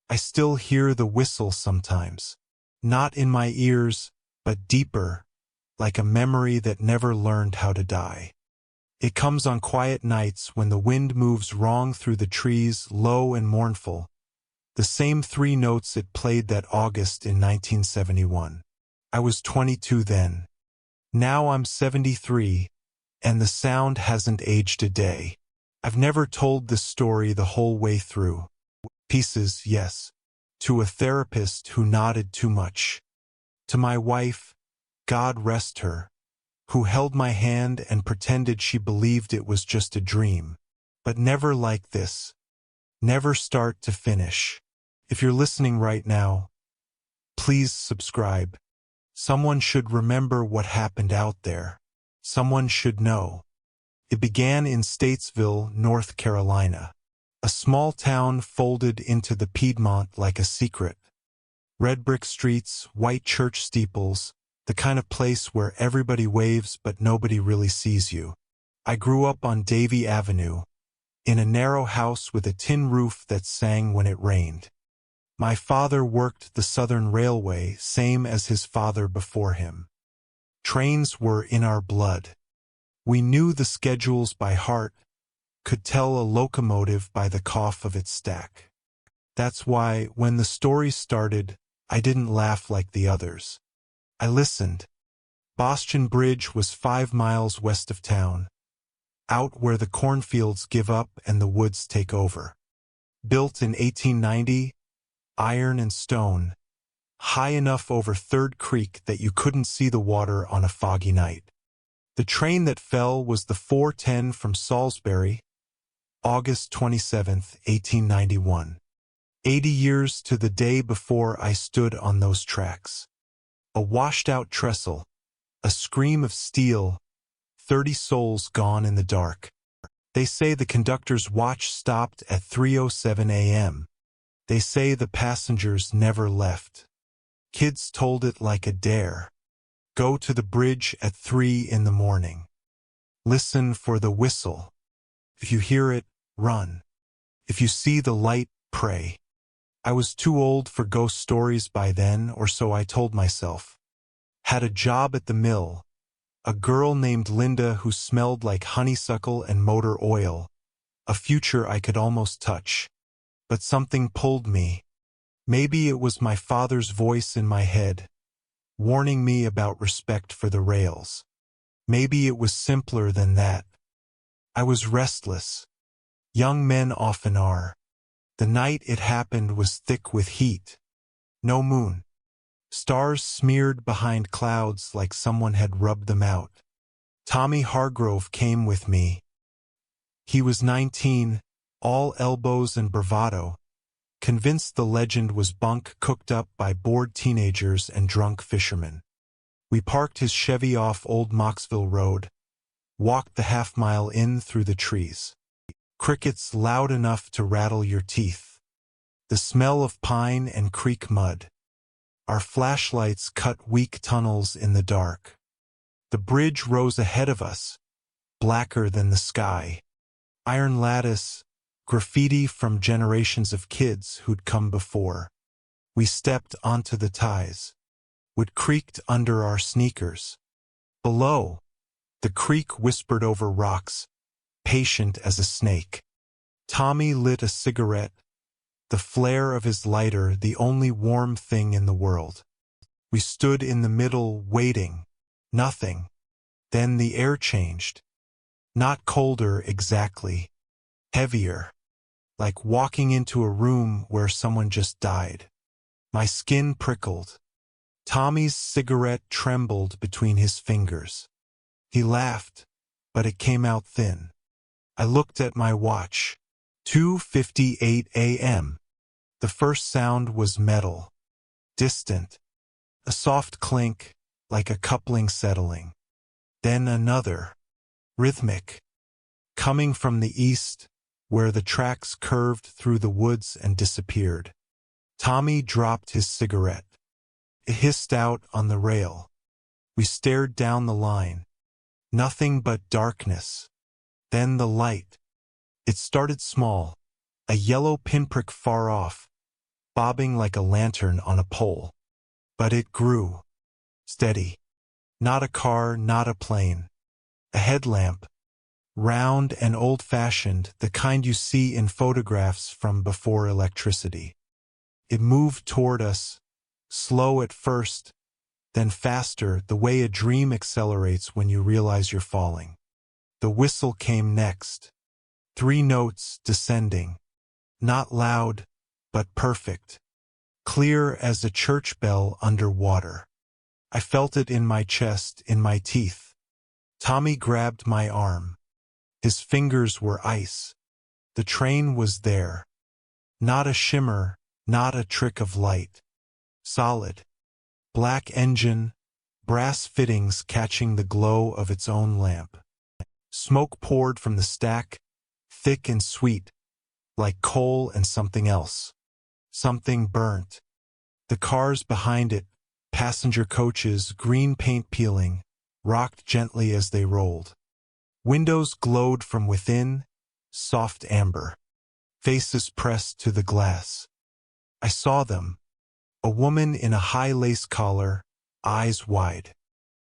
I still hear the whistle sometimes. Not in my ears, but deeper, like a memory that never learned how to die. It comes on quiet nights when the wind moves wrong through the trees, low and mournful, the same 3 notes it played that August in 1971. I was 22 then. Now I'm 73, and the sound hasn't aged a day. I've never told this story the whole way through. Pieces, yes. To a therapist who nodded too much. To my wife, God rest her, who held my hand and pretended she believed it was just a dream. But never like this. Never start to finish. If you're listening right now, please subscribe. Someone should remember what happened out there. Someone should know. It began in Statesville, North Carolina. A small town folded into the Piedmont like a secret. Red brick streets, white church steeples, the kind of place where everybody waves but nobody really sees you. I grew up on Davie Avenue, in a narrow house with a tin roof that sang when it rained. My father worked the Southern Railway, same as his father before him. Trains were in our blood. We knew the schedules by heart, could tell a locomotive by the cough of its stack. That's why, when the story started, I didn't laugh like the others. I listened. Bostian Bridge was 5 miles west of town, out where the cornfields give up and the woods take over. Built in 1890, iron and stone, high enough over Third Creek that you couldn't see the water on a foggy night. The train that fell was the 410 from Salisbury, August 27, 1891. 80 years to the day before I stood on those tracks. A washed-out trestle, a scream of steel, 30 souls gone in the dark. They say the conductor's watch stopped at 3:07 a.m. They say the passengers never left. Kids told it like a dare. Go to the bridge at 3 in the morning. Listen for the whistle. If you hear it, run. If you see the light, pray. I was too old for ghost stories by then, or so I told myself. Had a job at the mill. A girl named Linda who smelled like honeysuckle and motor oil. A future I could almost touch. But something pulled me. Maybe it was my father's voice in my head, warning me about respect for the rails. Maybe it was simpler than that. I was restless. Young men often are. The night it happened was thick with heat. No moon. Stars smeared behind clouds like someone had rubbed them out. Tommy Hargrove came with me. He was 19, all elbows and bravado, convinced the legend was bunk cooked up by bored teenagers and drunk fishermen. We parked his Chevy off Old Moxville Road, walked the half-mile in through the trees. Crickets loud enough to rattle your teeth. The smell of pine and creek mud. Our flashlights cut weak tunnels in the dark. The bridge rose ahead of us, blacker than the sky. Iron lattice, graffiti from generations of kids who'd come before. We stepped onto the ties. Wood creaked under our sneakers. Below, the creek whispered over rocks, patient as a snake. Tommy lit a cigarette, the flare of his lighter the only warm thing in the world. We stood in the middle, waiting. Nothing. Then the air changed. Not colder exactly. Heavier. Like walking into a room where someone just died. My skin prickled. Tommy's cigarette trembled between his fingers. He laughed, but it came out thin. I looked at my watch. 2:58 a.m. The first sound was metal. Distant. A soft clink, like a coupling settling. Then another. Rhythmic. Coming from the east, where the tracks curved through the woods and disappeared. Tommy dropped his cigarette. It hissed out on the rail. We stared down the line. Nothing but darkness. Then the light. It started small, a yellow pinprick far off, bobbing like a lantern on a pole. But it grew. Steady. Not a car, not a plane. A headlamp. Round and old-fashioned, the kind you see in photographs from before electricity. It moved toward us, slow at first, then faster, the way a dream accelerates when you realize you're falling. The whistle came next. 3 notes descending. Not loud, but perfect. Clear as a church bell under water. I felt it in my chest, in my teeth. Tommy grabbed my arm. His fingers were ice. The train was there. Not a shimmer, not a trick of light. Solid. Black engine, brass fittings catching the glow of its own lamp. Smoke poured from the stack, thick and sweet, like coal and something else. Something burnt. The cars behind it, passenger coaches, green paint peeling, rocked gently as they rolled. Windows glowed from within, soft amber. Faces pressed to the glass. I saw them. A woman in a high lace collar, eyes wide.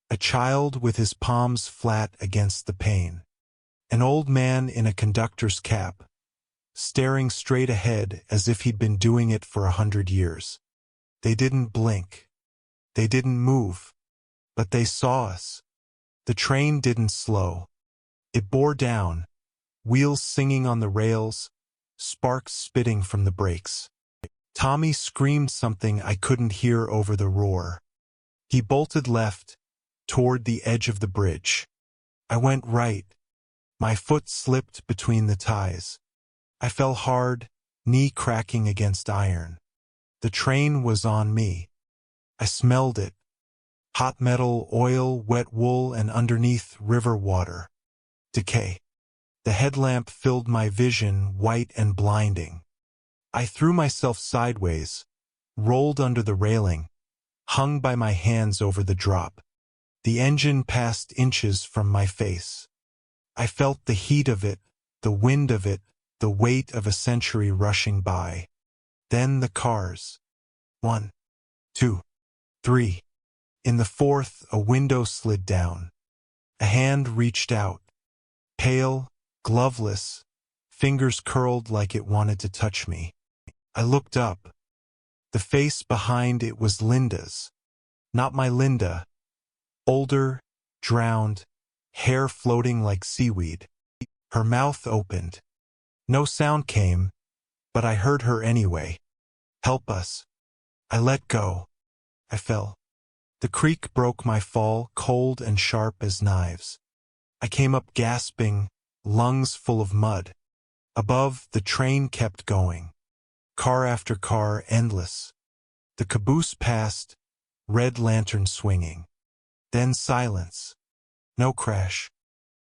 A child with his palms flat against the pane. An old man in a conductor's cap, staring straight ahead as if he'd been doing it for 100 years. They didn't blink. They didn't move. But they saw us. The train didn't slow. It bore down, wheels singing on the rails, sparks spitting from the brakes. Tommy screamed something I couldn't hear over the roar. He bolted left, toward the edge of the bridge. I went right. My foot slipped between the ties. I fell hard, knee cracking against iron. The train was on me. I smelled it. Hot metal, oil, wet wool, and underneath river water. Decay. The headlamp filled my vision, white and blinding. I threw myself sideways, rolled under the railing, hung by my hands over the drop. The engine passed inches from my face. I felt the heat of it, the wind of it, the weight of a century rushing by. Then the cars. 1, 2, 3. In the 4th, a window slid down. A hand reached out. Pale, gloveless, fingers curled like it wanted to touch me. I looked up. The face behind it was Linda's. Not my Linda. Older, drowned, hair floating like seaweed. Her mouth opened. No sound came, but I heard her anyway. Help us. I let go. I fell. The creek broke my fall, cold and sharp as knives. I came up gasping, lungs full of mud. Above, the train kept going. Car after car, endless. The caboose passed, red lantern swinging. Then silence. No crash.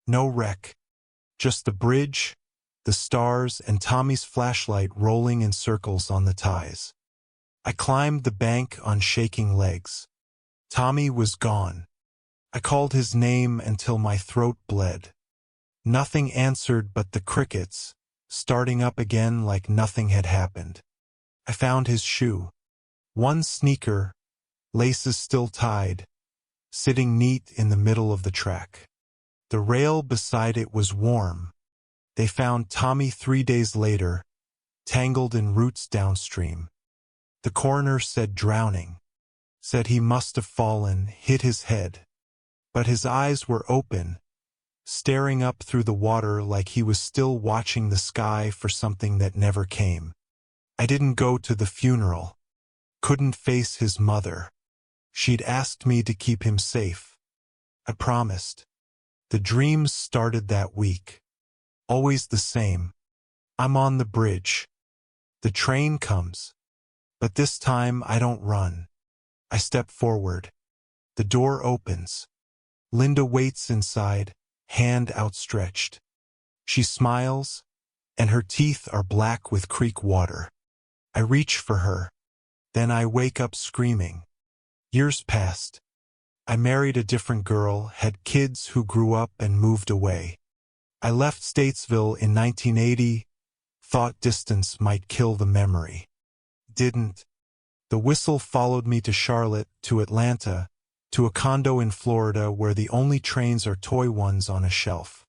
No wreck. Just the bridge, the stars, and Tommy's flashlight rolling in circles on the ties. I climbed the bank on shaking legs. Tommy was gone. I called his name until my throat bled. Nothing answered but the crickets, starting up again like nothing had happened. I found his shoe. One sneaker, laces still tied, sitting neat in the middle of the track. The rail beside it was warm. They found Tommy 3 days later, tangled in roots downstream. The coroner said drowning. Said he must have fallen, hit his head. But his eyes were open, staring up through the water like he was still watching the sky for something that never came. I didn't go to the funeral. Couldn't face his mother. She'd asked me to keep him safe. I promised. The dreams started that week. Always the same. I'm on the bridge. The train comes. But this time I don't run. I step forward. The door opens. Linda waits inside, hand outstretched. She smiles, and her teeth are black with creek water. I reach for her. Then I wake up screaming. Years passed. I married a different girl, had kids who grew up and moved away. I left Statesville in 1980, thought distance might kill the memory. didn't. The whistle followed me to Charlotte, to Atlanta, to a condo in Florida where the only trains are toy ones on a shelf.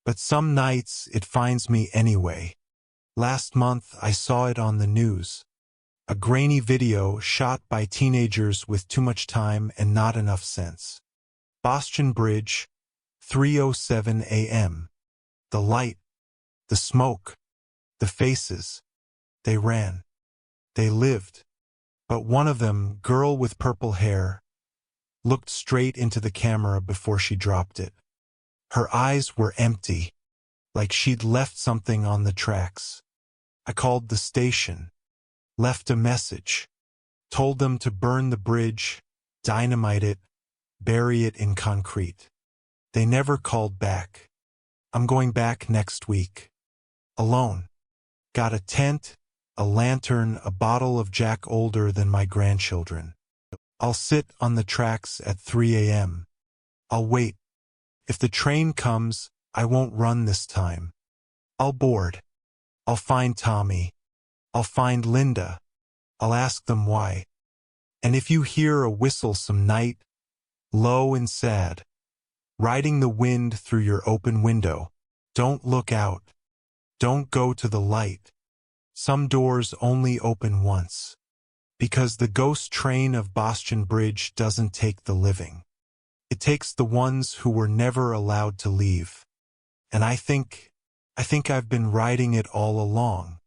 But some nights it finds me anyway. Last month I saw it on the news. A grainy video shot by teenagers with too much time and not enough sense. Bostian Bridge, 3:07 a.m. The light, the smoke, the faces. They ran. They lived. But one of them, girl with purple hair, looked straight into the camera before she dropped it. Her eyes were empty, like she'd left something on the tracks. I called the station, left a message, told them to burn the bridge, dynamite it, bury it in concrete. They never called back. I'm going back next week. Alone. Got a tent, a lantern, a bottle of Jack older than my grandchildren. I'll sit on the tracks at 3 a.m. I'll wait. If the train comes, I won't run this time. I'll board. I'll find Tommy. I'll find Linda. I'll ask them why. And if you hear a whistle some night, low and sad, riding the wind through your open window, don't look out. Don't go to the light. Some doors only open once. Because the ghost train of Bostian Bridge doesn't take the living. It takes the ones who were never allowed to leave. And I think I've been riding it all along.